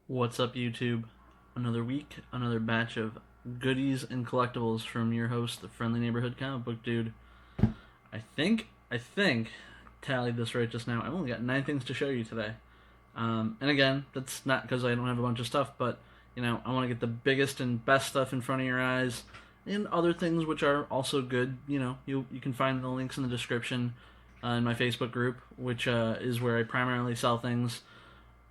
What's up, YouTube? Another week, another batch of goodies and collectibles from your host, the friendly neighborhood comic book dude. I think, tallied this right just now. I've only got 9 things to show you today. And again, that's not because I don't have a bunch of stuff, but I want to get the biggest and best stuff in front of your eyes, and other things which are also good. You can find the links in the description in my Facebook group, which is where I primarily sell things.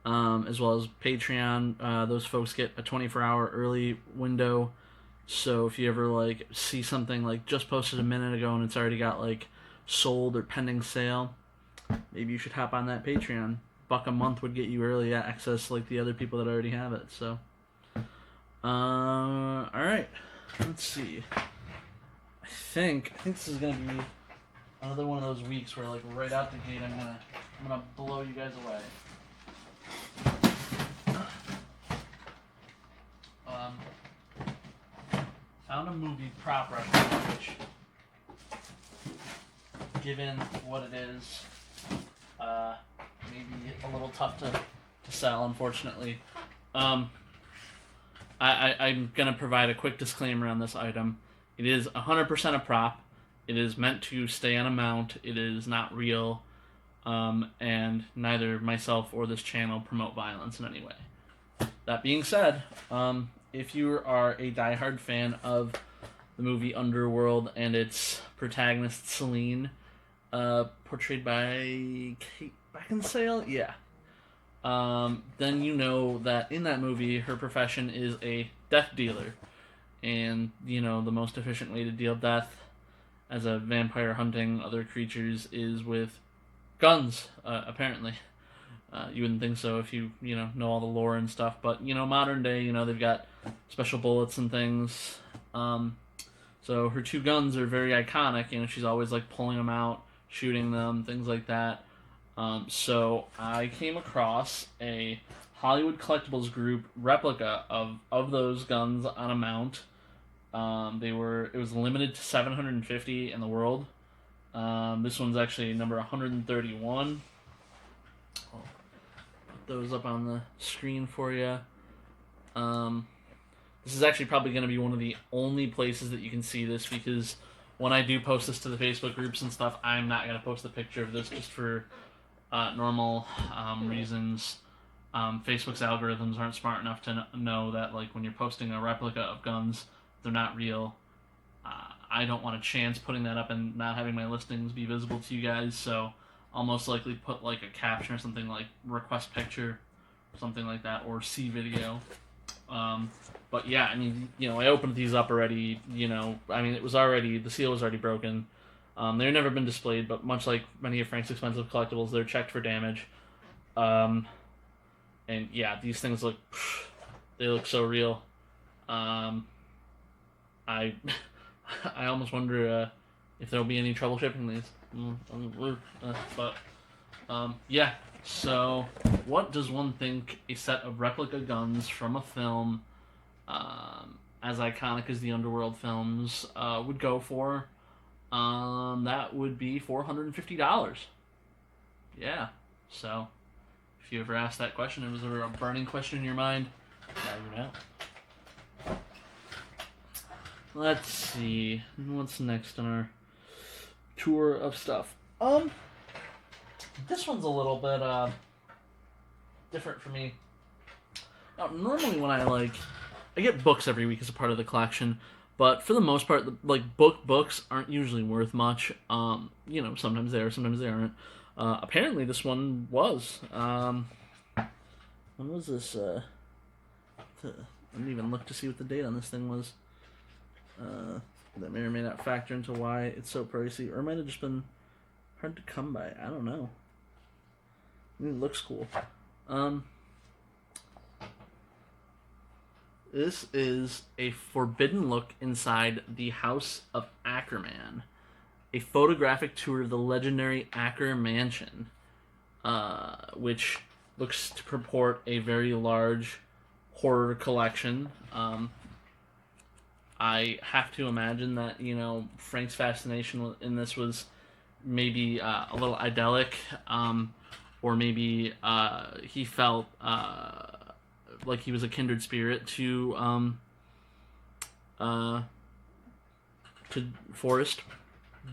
As well as Patreon. Those folks get a 24-hour early window. So if you ever see something just posted a minute ago and it's already got sold or pending sale, maybe you should hop on that Patreon. $1 a month would get you early access like the other people that already have it. So, all right, let's see. I think this is gonna be another one of those weeks where right out the gate I'm gonna blow you guys away. Found a movie prop reference, which, given what it is, maybe a little tough to sell, unfortunately. I'm going to provide a quick disclaimer on this item. It is 100% a prop. It is meant to stay on a mount. It is not real. And neither myself or this channel promote violence in any way. That being said, if you are a diehard fan of the movie Underworld and its protagonist Celine, portrayed by Kate Beckinsale, then you know that in that movie her profession is a death dealer, and the most efficient way to deal death as a vampire hunting other creatures is with guns, apparently. You wouldn't think so if you know all the lore and stuff, but modern day, they've got special bullets and things. So her 2 guns are very iconic. She's always pulling them out, shooting them, things like that. So I came across a Hollywood Collectibles Group replica of those guns on a mount. It was limited to 750 in the world. This one's actually number 131. I'll put those up on the screen for you. This is actually probably going to be one of the only places that you can see this, because when I do post this to the Facebook groups and stuff, I'm not going to post a picture of this just for normal reasons. Facebook's algorithms aren't smart enough to know that when you're posting a replica of guns, they're not real. I don't want a chance putting that up and not having my listings be visible to you guys, so I'll most likely put a caption or something like request picture, something like that, or see video. But yeah, I opened these up already. The seal was already broken. They've never been displayed, but much like many of Frank's expensive collectibles, they're checked for damage. And yeah, these things they look so real. I almost wonder if there'll be any trouble shipping these. Yeah. So, what does one think a set of replica guns from a film as iconic as the Underworld films would go for? That would be $450. Yeah. So, if you ever asked that question, it was ever a burning question in your mind, now you know. Let's see. What's next on our tour of stuff? This one's a little bit different for me. Now, normally when I get books every week as a part of the collection, but for the most part, books aren't usually worth much. Sometimes they are, sometimes they aren't. Apparently, this one was. When was this? I didn't even look to see what the date on this thing was. That may or may not factor into why it's so pricey, or it might have just been hard to come by. I don't know. It looks cool. This is a forbidden look inside the House of Ackerman, a photographic tour of the legendary Acker Mansion, which looks to purport a very large horror collection. I have to imagine that, Frank's fascination in this was maybe a little idyllic, or maybe he felt like he was a kindred spirit to Forrest.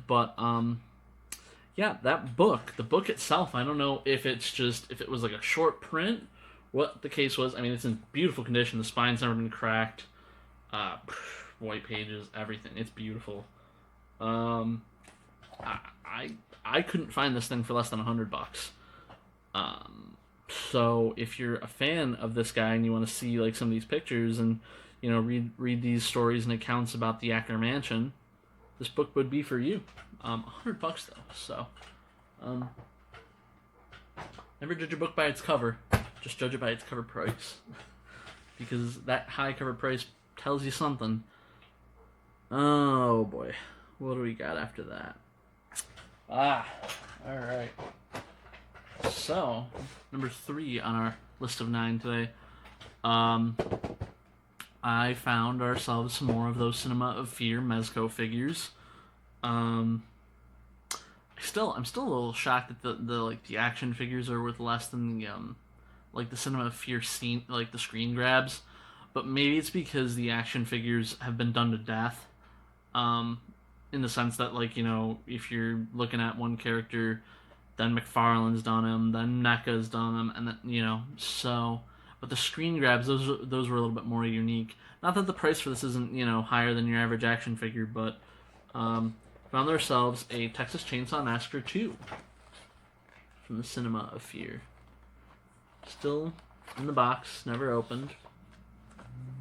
But yeah, that book, the book itself, I don't know if it was like a short print, what the case was. I mean, it's in beautiful condition. The spine's never been cracked. White pages, everything. It's beautiful. I couldn't find this thing for less than $100. So if you're a fan of this guy and you want to see like some of these pictures and read these stories and accounts about the Acker Mansion, this book would be for you. $100 though. So never judge a book by its cover. Just judge it by its cover price, because that high cover price tells you something. Oh boy, what do we got after that? All right. So, number 3 on our list of 9 today. I found ourselves some more of those Cinema of Fear Mezco figures. I'm still a little shocked that the action figures are worth less than the Cinema of Fear scene, like the screen grabs. But maybe it's because the action figures have been done to death. In the sense that, if you're looking at one character, then McFarlane's done him, then NECA's done him, and then, so... But the screen grabs, those were a little bit more unique. Not that the price for this isn't, higher than your average action figure, but found ourselves a Texas Chainsaw Massacre 2 from the Cinema of Fear. Still in the box, never opened.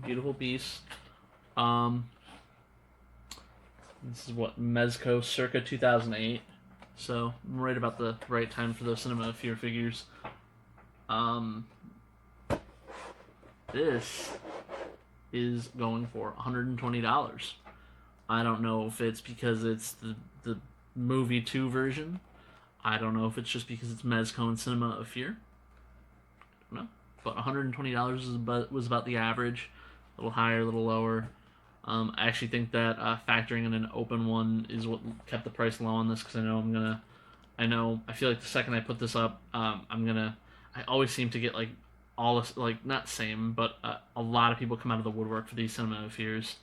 Beautiful piece. This is what, Mezco circa 2008. So, I'm right about the right time for those Cinema of Fear figures. This is going for $120. I don't know if it's because it's the movie 2 version. I don't know if it's just because it's Mezco and Cinema of Fear. I don't know. But $120 was about the average. A little higher, a little lower. I actually think that factoring in an open one is what kept the price low on this, because I feel like the second I put this up, I always seem to get all this, not same, but a lot of people come out of the woodwork for these Cinema of Fears.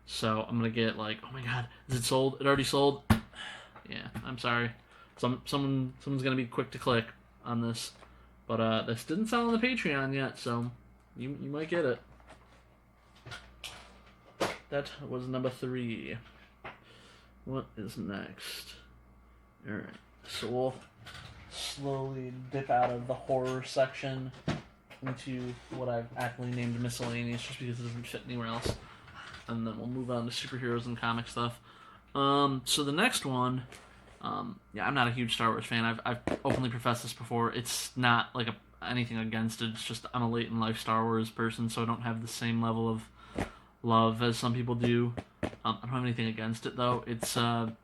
So I'm gonna get oh my god, is it sold? It already sold? Yeah, I'm sorry. Someone's gonna be quick to click on this, but this didn't sell on the Patreon yet, so you might get it. That was number 3. What is next? Alright, so we'll slowly dip out of the horror section into what I've aptly named miscellaneous, just because it doesn't fit anywhere else. And then we'll move on to superheroes and comic stuff. So the next one, I'm not a huge Star Wars fan. I've openly professed this before. It's not anything against it. It's just I'm a late in life Star Wars person, so I don't have the same level of love as some people do. I don't have anything against it though. It's but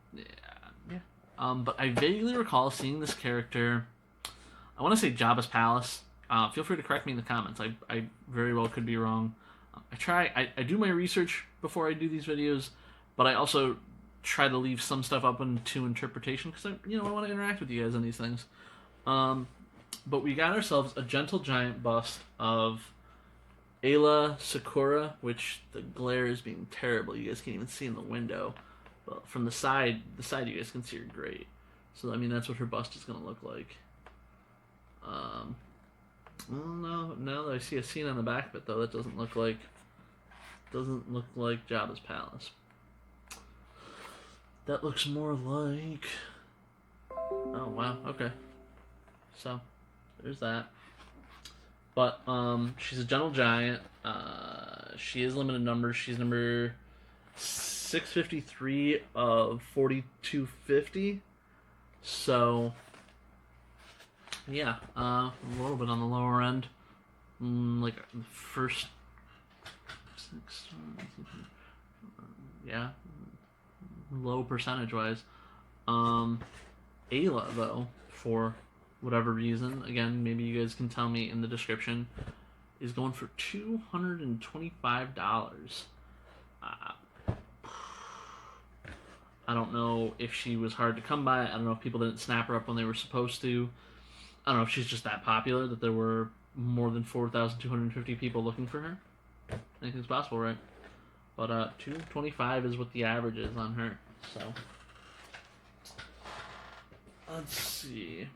I vaguely recall seeing this character. I want to say Jabba's Palace. Feel free to correct me in the comments. I very well could be wrong. I do my research before I do these videos, but I also try to leave some stuff open to interpretation, because I want to interact with you guys on these things. But we got ourselves a Gentle Giant bust of Ayla Sakura, which the glare is being terrible. You guys can't even see in the window. But from the side you guys can see her great. So that's what her bust is gonna look like. Well, now that I see a scene on the back of it, though, that doesn't look like Jabba's Palace. That looks more like... Oh, wow, okay. So, there's that. But, she's a Gentle Giant. She is limited numbers. She's number 653 of 4250. So... yeah, a little bit on the lower end. The first 6, yeah, low percentage-wise. Ayla, though, for whatever reason, again, maybe you guys can tell me in the description, is going for $225. I don't know if she was hard to come by. I don't know if people didn't snap her up when they were supposed to. I don't know if she's just that popular that there were more than 4,250 people looking for her. Anything's possible, right? But 225 is what the average is on her. So let's see.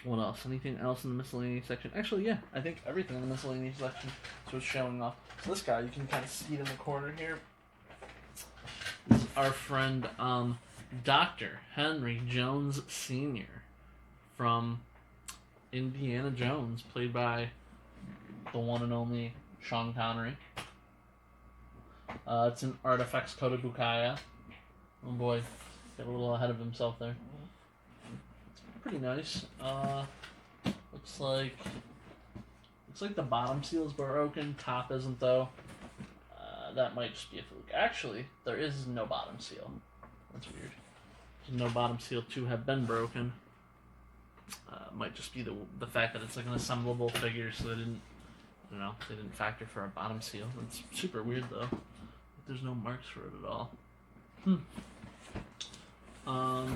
What else? Anything else in the miscellaneous section? Actually, yeah, I think everything in the miscellaneous section is what's showing off. So this guy, you can kind of see it in the corner here. This is our friend, Dr. Henry Jones Sr. from Indiana Jones, played by the one and only Sean Connery. It's an Artifacts Kotabukaya. Oh boy, got a little ahead of himself there. It's pretty nice. Looks like the bottom seal is broken. Top isn't though. That might just be a fluke. Actually, there is no bottom seal. That's weird. There's no bottom seal to have been broken. Might just be the fact that it's like an assemblable figure, so they didn't factor for a bottom seal. It's super weird though. There's no marks for it at all. I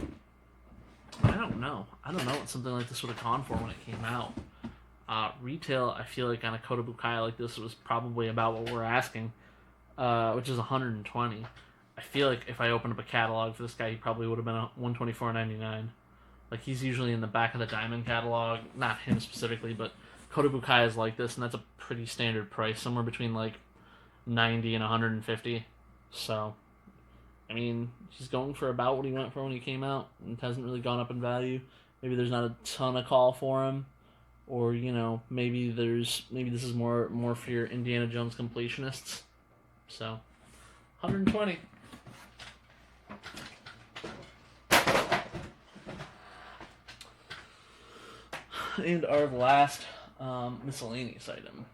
don't know. What something like this would have gone for when it came out. Retail, I feel like on a Kotabukaya like this was probably about what we're asking, which is 120. I feel like if I opened up a catalog for this guy, he probably would have been $124.99. Like, he's usually in the back of the Diamond catalog. Not him specifically, but Kotabukaya is like this, and that's a pretty standard price, somewhere between like 90 and 150. So, I mean, he's going for about what he went for when he came out, and hasn't really gone up in value. Maybe there's not a ton of call for him, or maybe this is more for your Indiana Jones completionists. So, 120. And our last miscellaneous item.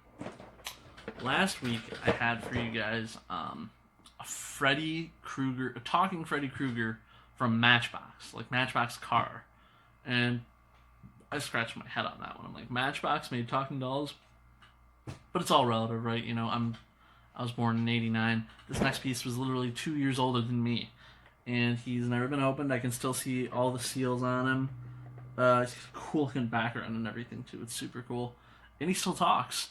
Last week I had for you guys a talking Freddy Krueger from Matchbox, like Matchbox car. And I scratched my head on that one. I'm like, Matchbox made talking dolls? But it's all relative, right? I was born in 89. This next piece was literally 2 years older than me. And he's never been opened. I can still see all the seals on him. He's got a cool looking background and everything too. It's super cool. And he still talks.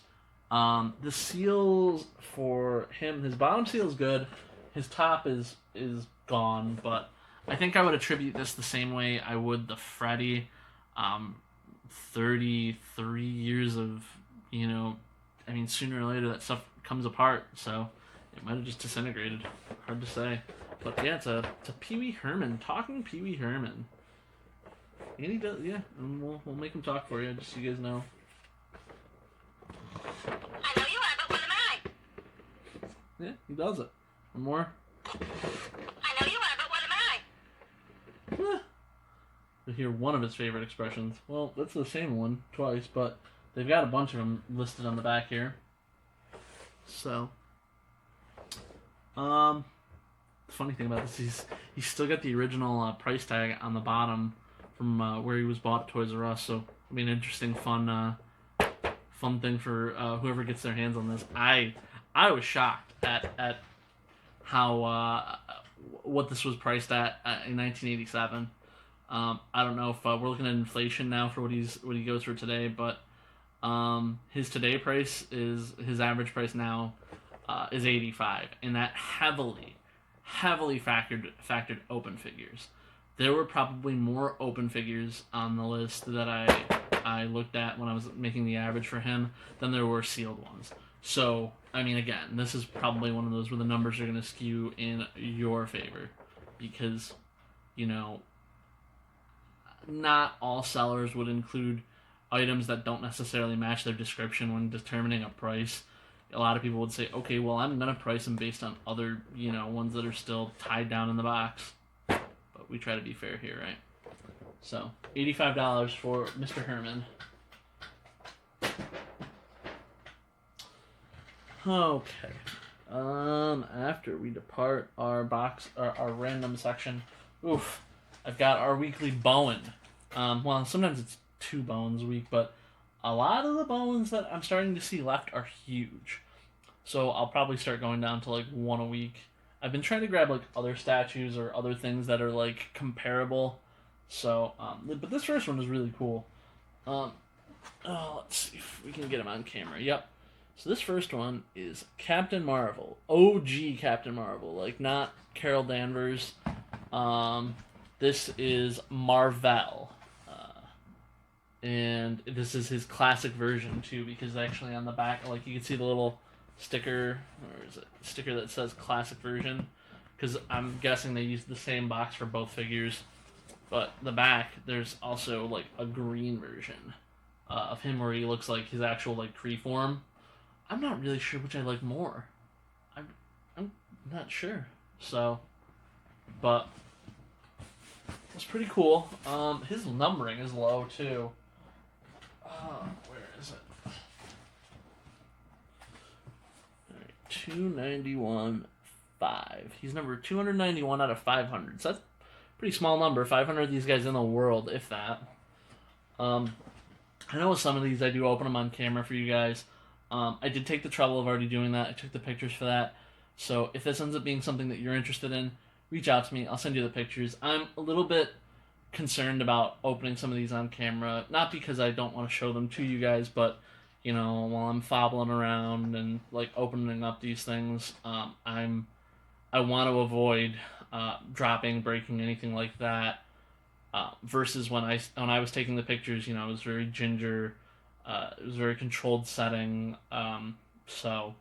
The seals for him, his bottom seal is good. His top is gone, but I think I would attribute this the same way I would the Freddy. 33 years of, sooner or later that stuff comes apart, so it might have just disintegrated. Hard to say. But yeah, it's a Pee Wee Herman, talking Pee Wee Herman. And he does, yeah, and we'll make him talk for you, just so you guys know. I know you are, but what am I? Yeah, he does it. One more. I know you are, but what am I? You'll hear one of his favorite expressions. Well, that's the same one twice, but they've got a bunch of them listed on the back here. So, the funny thing about this, he's still got the original price tag on the bottom from where he was bought at Toys R Us. So it'll be an interesting, fun thing for whoever gets their hands on this. I was shocked at how what this was priced at in 1987. I don't know if we're looking at inflation now for what he goes for today, but his today price his average price now is 85, and that heavily factored open figures. There were probably more open figures on the list that I looked at when I was making the average for him than there were sealed ones. So, I mean, again, this is probably one of those where the numbers are going to skew in your favor, because, not all sellers would include items that don't necessarily match their description when determining a price. A lot of people would say, okay, well, I'm going to price them based on other, ones that are still tied down in the box. But we try to be fair here, right? So, $85 for Mr. Herman. Okay. After we depart our random section, I've got our weekly Bowen. Well, sometimes it's 2 Bowens a week, but a lot of the Bowens that I'm starting to see left are huge. So I'll probably start going down to like 1 a week. I've been trying to grab like other statues or other things that are like comparable. So, but this first one is really cool. let's see if we can get him on camera. Yep. So this first one is Captain Marvel. OG Captain Marvel. Like, not Carol Danvers. This is Marvel. And this is his classic version, too, because actually on the back, like, you can see the little sticker, or is it sticker that says classic version? Because I'm guessing they used the same box for both figures. But the back, there's also, like, a green version of him where he looks like his actual, like, Kree form. I'm not really sure which I like more. I'm not sure. So, but it's pretty cool. His numbering is low, too. Where is it? Alright, 291, 5. He's number 291 out of 500. So that's a pretty small number. 500 of these guys in the world, if that. I know with some of these I do open them on camera for you guys. I did take the trouble of already doing that. I took the pictures for that. So if this ends up being something that you're interested in, reach out to me. I'll send you the pictures. I'm a little bit concerned about opening some of these on camera. Not because I don't want to show them to you guys, but, you know, while I'm fobbling around and, like, opening up these things, I want to avoid dropping, breaking, anything like that. Versus when I was taking the pictures, you know, it was very ginger. It was a very controlled setting. So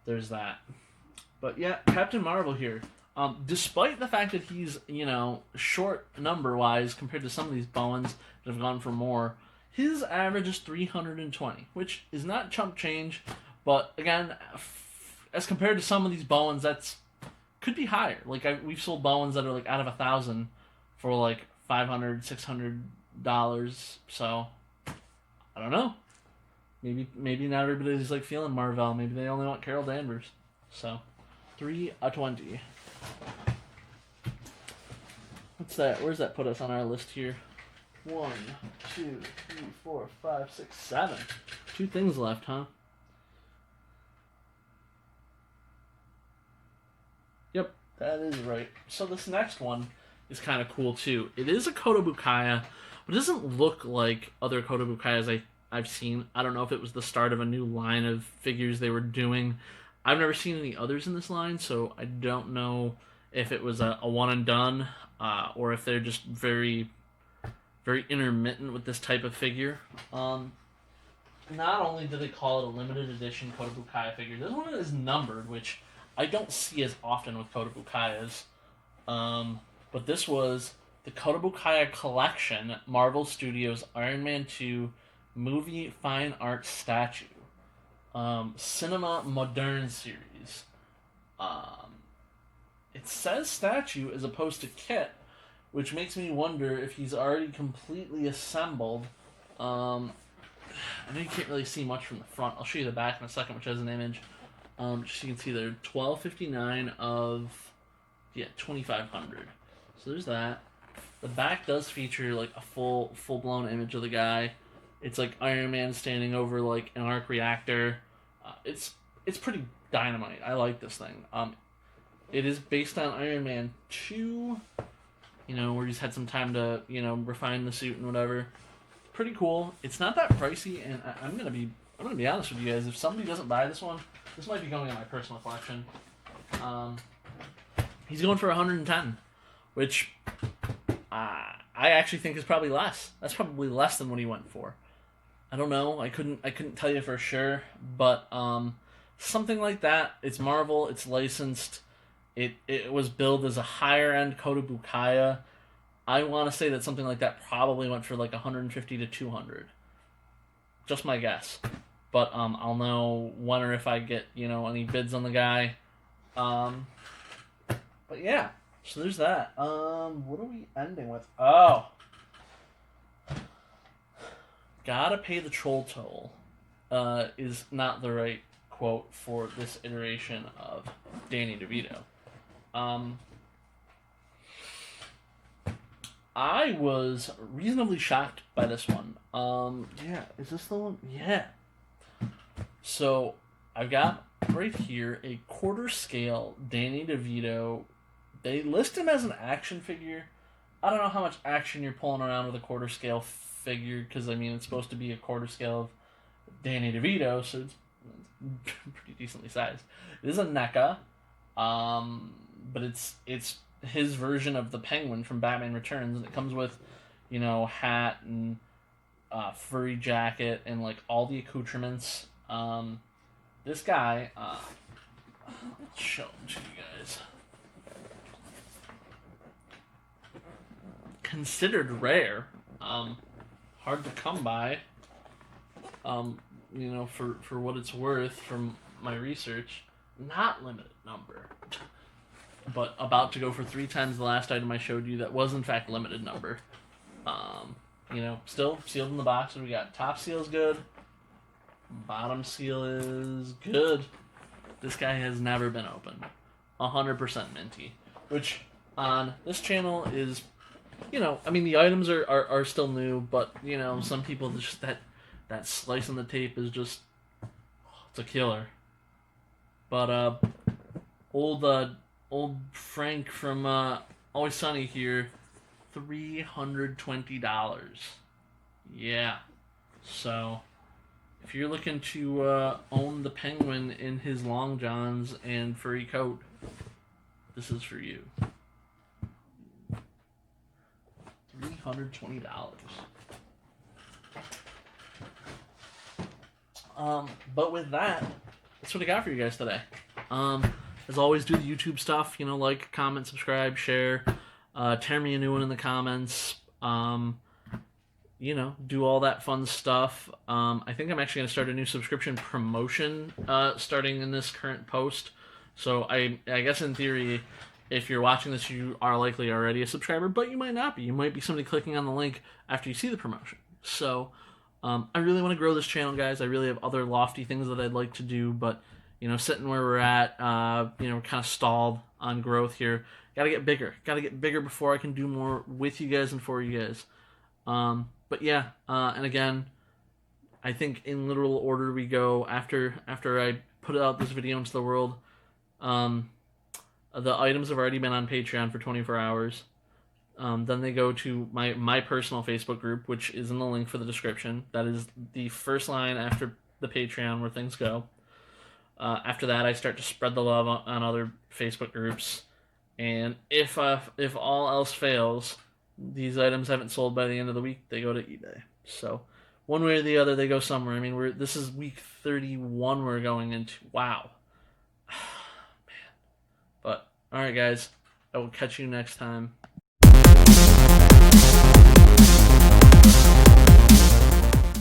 there's that. But yeah, Captain Marvel here. Despite the fact that he's, you know, short number-wise compared to some of these Bowens that have gone for more, his average is 320, which is not chump change, but again, as compared to some of these Bowens, that's could be higher. Like, we've sold Bowens that are, like, out of 1,000 for, like, $500, $600, so I don't know. Maybe not everybody's, like, feeling Marvel. Maybe they only want Carol Danvers. So, 320. What's that? Where's that put us on our list here? 1, 2, 3, 4, 5, 6, 7. 2 things left, huh? Yep, that is right. So this next one is kind of cool too. It is a Kotabukaya, but it doesn't look like other Kotabukayas I've seen. I don't know if it was the start of a new line of figures they were doing. I've never seen any others in this line, so I don't know if it was a one and done, or if they're just very, very intermittent with this type of figure. Not only do they call it a limited edition Kotabukaya figure, this one is numbered, which I don't see as often with Kotabukayas. But this was the Kotabukaya Collection, Marvel Studios Iron Man 2 Movie Fine Art Statue. Cinema Moderne series. It says statue as opposed to kit, which makes me wonder if he's already completely assembled. I know you can't really see much from the front. I'll show you the back in a second, which has an image. Just so you can see there, 1259 of 2500. So there's that. The back does feature like a full blown image of the guy. It's like Iron Man standing over like an arc reactor. It's pretty dynamite. I like this thing. It is based on Iron Man 2, you know, where he's had some time to, you know, refine the suit and whatever. Pretty cool. It's not that pricey, and I'm gonna be honest with you guys. If somebody doesn't buy this one, this might be going in my personal collection. He's going for 110, which I actually think is probably less. That's probably less than what he went for. I don't know. I couldn't tell you for sure, but something like that. It's Marvel. It's licensed. It was billed as a higher end Kotabukaya. I want to say that something like that probably went for like 150 to 200. Just my guess. But I'll know when or if I get, you know, any bids on the guy. But yeah, so there's that. What are we ending with? Oh, gotta pay the troll toll. Is not the right quote for this iteration of Danny DeVito. I was reasonably shocked by this one. Yeah, is this the one? Yeah. So, I've got right here a quarter scale Danny DeVito. They list him as an action figure. I don't know how much action you're pulling around with a quarter scale figure, because, I mean, it's supposed to be a quarter scale of Danny DeVito, so it's pretty decently sized. It is a NECA, but it's his version of the Penguin from Batman Returns, and it comes with, you know, hat and furry jacket and like all the accoutrements. This guy, let's show him to you guys. Considered rare, hard to come by. You know, for what it's worth from my research, not limited number. But about to go for 3 times the last item I showed you that was in fact limited number. You know, still sealed in the box. We got top seal is good. Bottom seal is good. This guy has never been opened. 100% minty. Which on this channel is, you know, I mean the items are still new, but you know, some people just that slice on the tape is just, it's a killer. But old Frank from Always Sunny here, $320. Yeah. So if you're looking to own the Penguin in his long johns and furry coat, this is for you. $320. But with that, that's what I got for you guys today. As always, do the YouTube stuff, you know, like, comment, subscribe, share, tear me a new one in the comments, you know, do all that fun stuff. I think I'm actually going to start a new subscription promotion, starting in this current post. So I guess in theory, if you're watching this, you are likely already a subscriber, but you might not be. You might be somebody clicking on the link after you see the promotion. So I really want to grow this channel, guys. I really have other lofty things that I'd like to do, but, you know, sitting where we're at, you know, we're kind of stalled on growth here. Got to get bigger. Got to get bigger before I can do more with you guys and for you guys. But yeah, and again, I think in literal order we go after I put out this video into the world. The items have already been on Patreon for 24 hours. Then they go to my personal Facebook group, which is in the link for the description. That is the first line after the Patreon where things go. After that, I start to spread the love on other Facebook groups. And if all else fails, these items haven't sold by the end of the week, they go to eBay. So one way or the other, they go somewhere. I mean, this is week 31 we're going into. Wow. Man. But, alright guys, I will catch you next time.